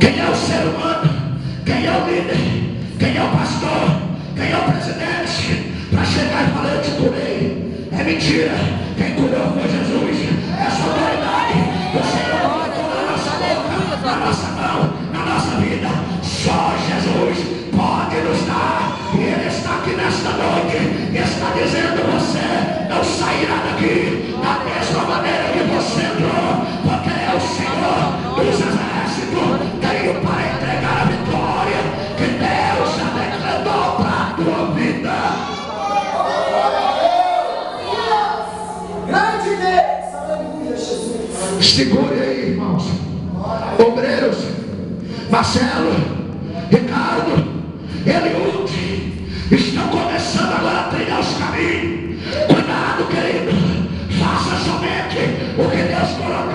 Quem é o ser humano? Quem é o líder? Quem é o pastor? Quem é o presidente? Para chegar e falar, eu te curei. É mentira. Quem curou foi Jesus. Essa autoridade o Senhor colocou na nossa boca, na nossa mão, na nossa vida. Só Jesus pode nos dar. E Ele está aqui nesta noite e está dizendo: você não sairá daqui da mesma maneira que você entrou, porque é o Senhor dos exércitos. Tenho para entregar a vitória que Deus já decretou para a tua vida. Grande Deus, aleluia, Jesus. Segure aí, irmãos. Obreiros, Marcelo, Ricardo.